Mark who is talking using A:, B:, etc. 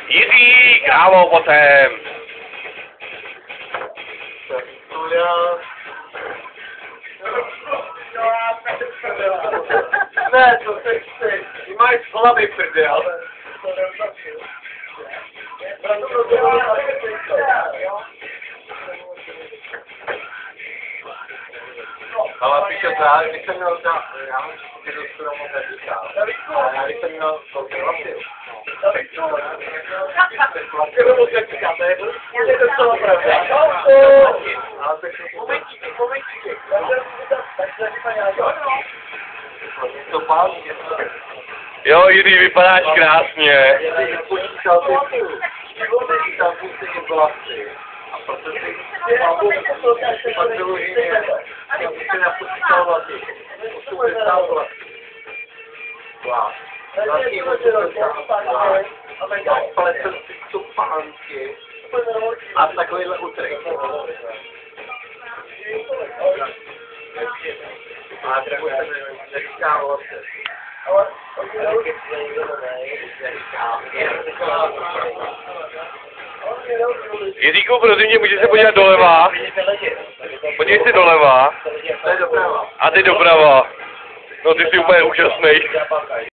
A: Jiří, krávo, potem.
B: Ne, to se chci. Ty máš z hlavy prdel. Ale píše právě, když jsem měl já mám ty dostu moc neříkal. A já když jsem měl kolik hlasy. Když moc neříkal, to je docela pravda. Ale tak momentíky. To pálí.
A: Jo, Jiří, vypadáš krásně.
B: Počítal půl těch vlasy. A proto si pak vyloženě, já bych si napočítal vlasy. 80 vlasy. Wow. Vlastně 80 vlasy. A plecel si to pánky. A takovýhle utrek. A takový neříká vlasy.
A: Jiříku, prosím tě, můžeš se podívat doleva? Podívej se doleva.
B: To je doprava.
A: A ty doprava. No ty jsi úplně úžasnej.